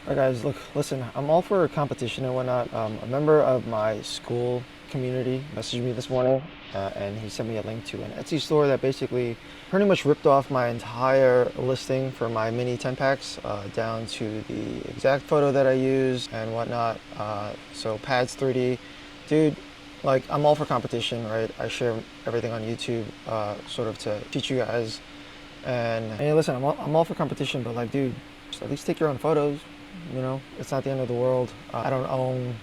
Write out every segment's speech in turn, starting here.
All right, guys, look, listen, I'm all for competition and whatnot. A member of my school community messaged me this morning and he sent me a link to an Etsy store that basically pretty much ripped off my entire listing for my mini 10 packs down to the exact photo that I use and whatnot. So pads 3D, dude, like I'm all for competition, right? I share everything on YouTube sort of to teach you guys. And listen, I'm all for competition, but like, dude, just at least take your own photos. You know, it's not the end of the world. I don't own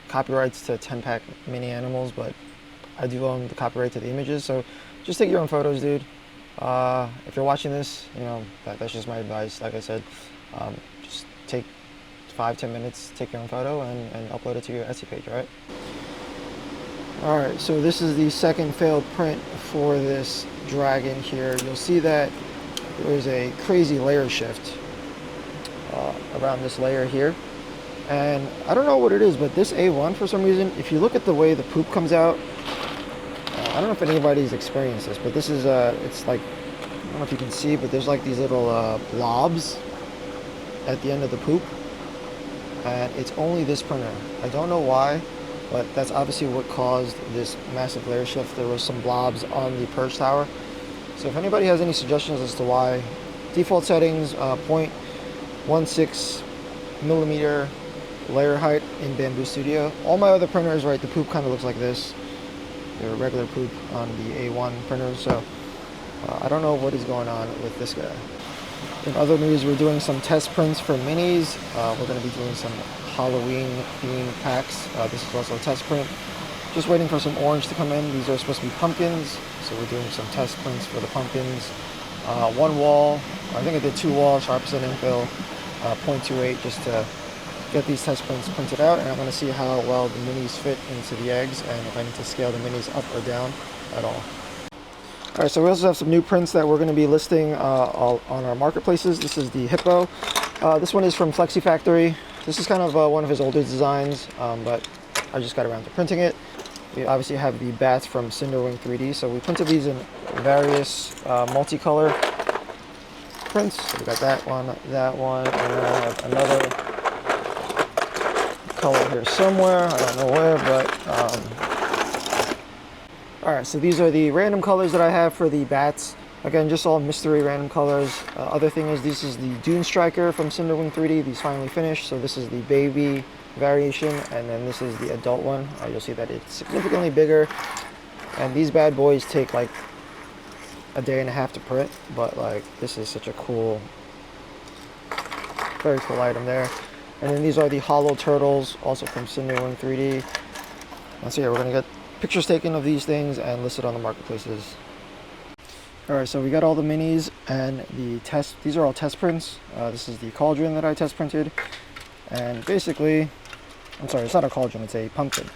copyrights to 10-pack mini animals, but I do own the copyright to the images. So just take your own photos, dude. If you're watching this, you know, that's just my advice. Like I said, just take 5-10 minutes, take your own photo and upload it to your Etsy page, right? All right, so this is the second failed print for this dragon here. You'll see that there's a crazy layer shift around this layer here, and I don't know what it is, but this A1 for some reason, if you look at the way the poop comes out, I don't know if anybody's experienced this, but this is it's like, I don't know if you can see, but there's like these little blobs at the end of the poop, and it's only this printer. I don't know why, but that's obviously what caused this massive layer shift. There was some blobs on the perch tower. So if anybody has any suggestions as to why, default settings, 0.16 millimeter layer height in Bamboo Studio. All my other printers, right, the poop kind of looks like this. They're regular poop on the A1 printer, so I don't know what is going on with this guy. In other news, we're doing some test prints for minis. We're going to be doing some Halloween themed packs. This is also a test print. Just waiting for some orange to come in. These are supposed to be pumpkins, so we're doing some test prints for the pumpkins. One wall, I think I did 2 walls, sharpest infill, 0.28, just to get these test prints printed out, and I'm going to see how well the minis fit into the eggs and if I need to scale the minis up or down at all. Alright, so we also have some new prints that we're going to be listing on our marketplaces. This is the hippo. This one is from Flexi Factory. This is kind of one of his older designs, but I just got around to printing it. We obviously have the bats from Cinderwing 3D, so we printed these in various multicolor prints. So we got that one, and then I have another color here somewhere. I don't know where, but all right, so these are the random colors that I have for the bats. Again, just all mystery random colors. Other thing is, this is the Dune Striker from Cinderwing 3D. These finally finished, so this is the baby variation, and then this is the adult one. You'll see that it's significantly bigger, and these bad boys take like a day and a half to print, but like this is such a cool, very cool item there. And then these are the hollow turtles, also from Cinderwing 3D. And so yeah, we're gonna get pictures taken of these things and listed on the marketplaces. All right, so we got all the minis and the test. These are all test prints. This is the cauldron that I test printed, and basically, I'm sorry, it's not a cauldron, it's a pumpkin.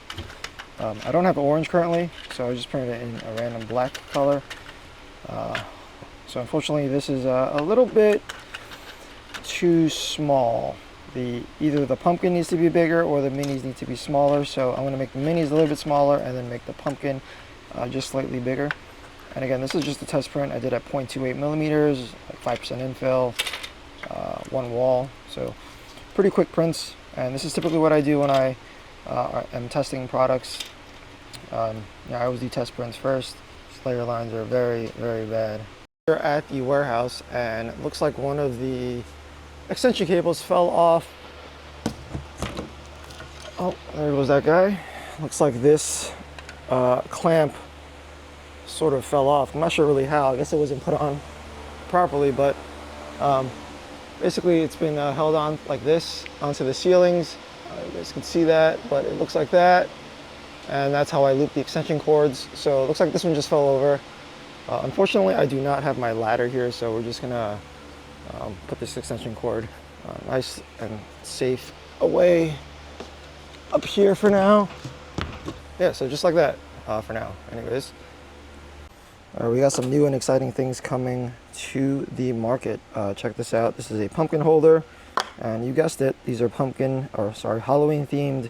I don't have orange currently, so I just printed it in a random black color. So unfortunately, this is a little bit too small. Either the pumpkin needs to be bigger or the minis need to be smaller. So I'm going to make the minis a little bit smaller and then make the pumpkin just slightly bigger. And again, this is just a test print. I did at 0.28 millimeters, like 5% infill, 1 wall. So pretty quick prints. And this is typically what I do when I am testing products. I always do test prints first. These layer lines are very, very bad. We're at the warehouse, and it looks like one of the extension cables fell off. Oh, there goes that guy. Looks like this clamp sort of fell off. I'm not sure really how. I guess it wasn't put on properly, but basically it's been held on like this onto the ceilings. You guys can see that, but it looks like that. And that's how I loop the extension cords. So it looks like this one just fell over. Unfortunately, I do not have my ladder here, so we're just gonna put this extension cord nice and safe away up here for now. Yeah, so just like that for now. Anyways, we got some new and exciting things coming to the market. Check this out. This is a pumpkin holder, and you guessed it, these are Halloween themed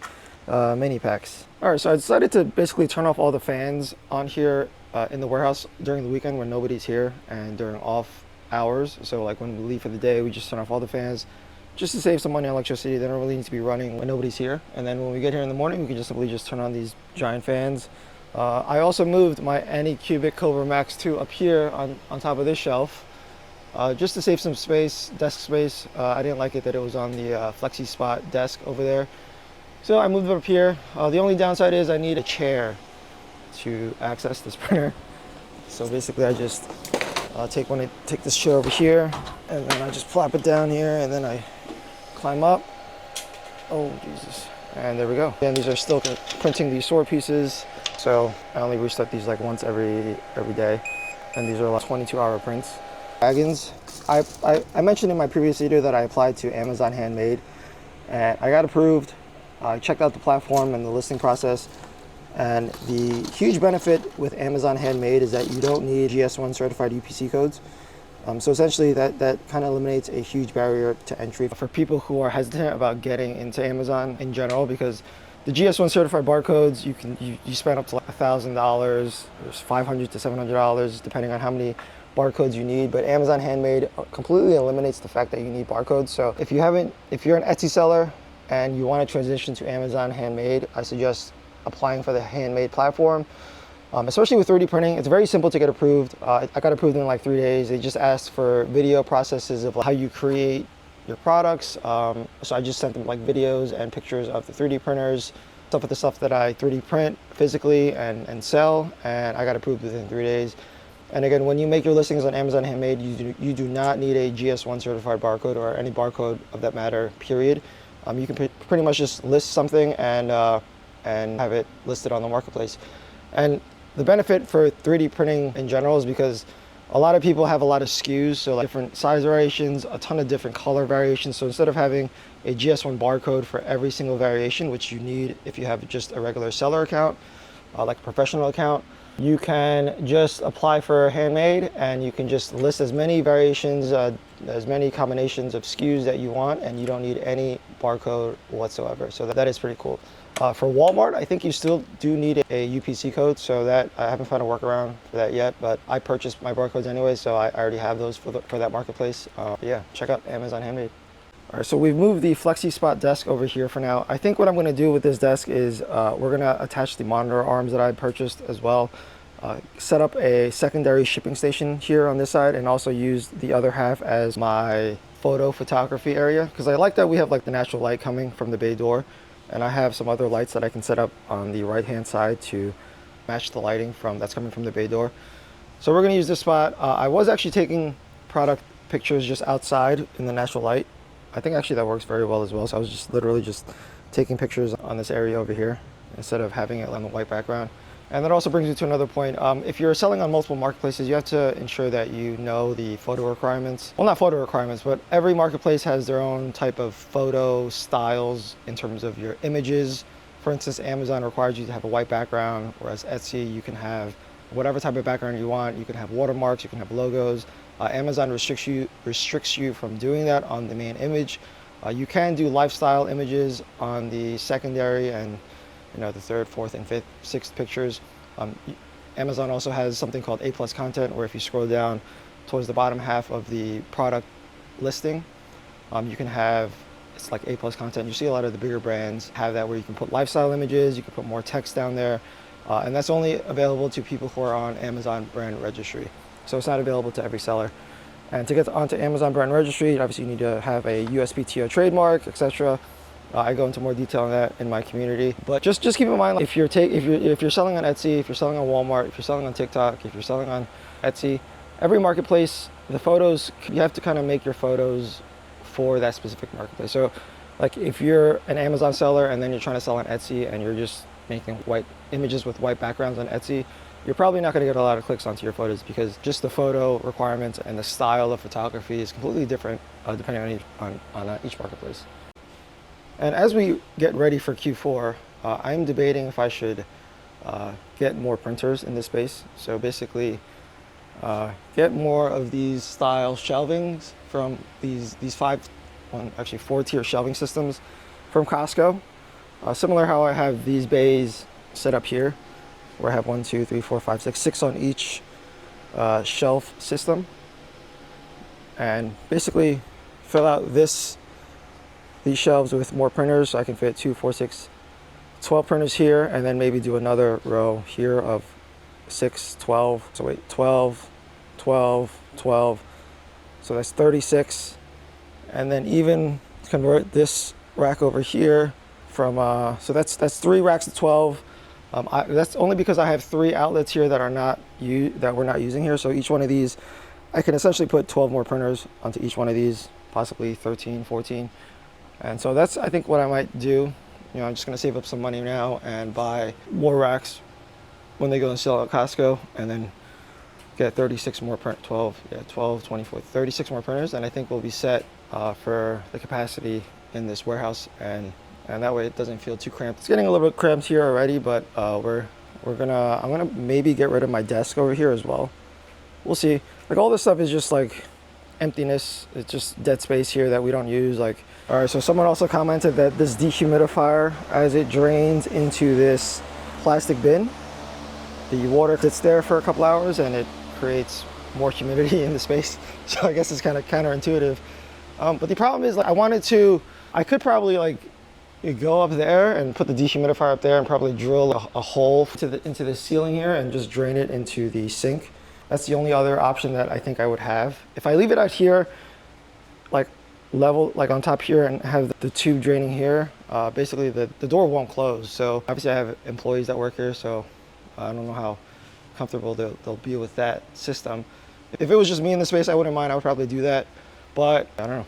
mini packs. All right, so I decided to basically turn off all the fans on here in the warehouse during the weekend when nobody's here and during off hours. So like when we leave for the day, we just turn off all the fans, just to save some money on electricity. They don't really need to be running when nobody's here. And then when we get here in the morning, we can just simply just turn on these giant fans. I also moved my Anycubic Cobra Max 2 up here on top of this shelf, just to save some space, desk space. I didn't like it that it was on the FlexiSpot desk over there. So I moved it up here. The only downside is I need a chair to access this printer. So basically I just take this chair over here, and then I just plop it down here, and then I climb up. Oh Jesus. And there we go. And these are still printing these sword pieces. So I only restart these like once every day. And these are like 22-hour prints. Dragons. I mentioned in my previous video that I applied to Amazon Handmade, and I got approved. I checked out the platform and the listing process. And the huge benefit with Amazon Handmade is that you don't need GS1 certified UPC codes. So essentially that kind of eliminates a huge barrier to entry for people who are hesitant about getting into Amazon in general, because the GS1 certified barcodes, you spend up to like $1,000, there's $500 to $700 depending on how many barcodes you need. But Amazon Handmade completely eliminates the fact that you need barcodes. So if you're an Etsy seller and you want to transition to Amazon Handmade, I suggest applying for the Handmade platform. Especially with 3D printing, it's very simple to get approved. I got approved in like 3 days. They just asked for video processes of how you create your products. So I just sent them like videos and pictures of the 3D printers, stuff with the stuff that I 3D print physically and sell, and I got approved within 3 days. And again, when you make your listings on Amazon Handmade, you do not need a GS1 certified barcode or any barcode of that matter, period. You can pretty much just list something and have it listed on the marketplace. And the benefit for 3D printing in general is because a lot of people have a lot of SKUs, so like different size variations, a ton of different color variations. So instead of having a GS1 barcode for every single variation, which you need if you have just a regular seller account, like a professional account, you can just apply for Handmade and you can just list as many variations, as many combinations of SKUs that you want, and you don't need any barcode whatsoever. So that is pretty cool. For Walmart, I think you still do need a UPC code, so that I haven't found a workaround for that yet, but I purchased my barcodes anyway, so I already have those for that marketplace. Yeah, check out Amazon Handmade. All right, so we've moved the FlexiSpot desk over here for now. I think what I'm gonna do with this desk is we're gonna attach the monitor arms that I purchased as well, set up a secondary shipping station here on this side, and also use the other half as my photography area, because I like that we have like the natural light coming from the bay door. And I have some other lights that I can set up on the right-hand side to match the lighting that's coming from the bay door. So we're gonna use this spot. I was actually taking product pictures just outside in the natural light. I think actually that works very well as well. So I was just literally just taking pictures on this area over here instead of having it on the white background. And that also brings me to another point. If you're selling on multiple marketplaces, you have to ensure that you know the photo requirements. Well, not photo requirements, but every marketplace has their own type of photo styles in terms of your images. For instance, Amazon requires you to have a white background, whereas Etsy, you can have whatever type of background you want. You can have watermarks, you can have logos. Amazon restricts you from doing that on the main image. You can do lifestyle images on the secondary and the third, fourth, and fifth, sixth pictures. Amazon also has something called A+ content, where if you scroll down towards the bottom half of the product listing, you can have, it's like A+ content. You see a lot of the bigger brands have that, where you can put lifestyle images, you can put more text down there, and that's only available to people who are on Amazon brand registry. So it's not available to every seller. And to get onto Amazon brand registry, obviously you need to have a USPTO trademark, etc. I go into more detail on that in my community, but just keep in mind, if you're selling on Etsy, if you're selling on Walmart, if you're selling on TikTok, if you're selling on Etsy, every marketplace, the photos, you have to kind of make your photos for that specific marketplace. So like if you're an Amazon seller and then you're trying to sell on Etsy and you're just making white images with white backgrounds on Etsy, you're probably not going to get a lot of clicks onto your photos, because just the photo requirements and the style of photography is completely different depending on each marketplace. And as we get ready for Q4, I'm debating if I should get more printers in this space. So basically, get more of these style shelvings from these 4-tier shelving systems from Costco. Similar how I have these bays set up here, where I have 1, 2, 3, 4, 5, 6 on each shelf system. And basically fill out this these shelves with more printers, so I can fit 2, 4, 6, 12 printers here, and then maybe do another row here of 6, 12. So wait, 12, 12, 12. So that's 36. And then even convert this rack over here from, so that's 3 racks of 12. That's only because I have 3 outlets here that we're not using here. So each one of these, I can essentially put 12 more printers onto each one of these, possibly 13, 14. And so that's, I think, what I might do. You know, I'm just gonna save up some money now and buy more racks when they go on sale at Costco, and then get 36 more 12, 24, 36 more printers, and I think we'll be set for the capacity in this warehouse, and that way it doesn't feel too cramped. It's getting a little bit cramped here already, but I'm gonna maybe get rid of my desk over here as well. We'll see. Like, all this stuff is just like emptiness. It's just dead space here that we don't use. Like, all right, so someone also commented that this dehumidifier, as it drains into this plastic bin, the water sits there for a couple hours and it creates more humidity in the space. So I guess it's kind of counterintuitive. But the problem is, like, I could probably like go up there and put the dehumidifier up there and probably drill a hole into the ceiling here and just drain it into the sink. That's the only other option that I think I would have. If I leave it out here, like level, like on top here, and have the tube draining here, basically the door won't close. So obviously I have employees that work here, so I don't know how comfortable they'll be with that system. If it was just me in the space, I wouldn't mind. I would probably do that, but I don't know.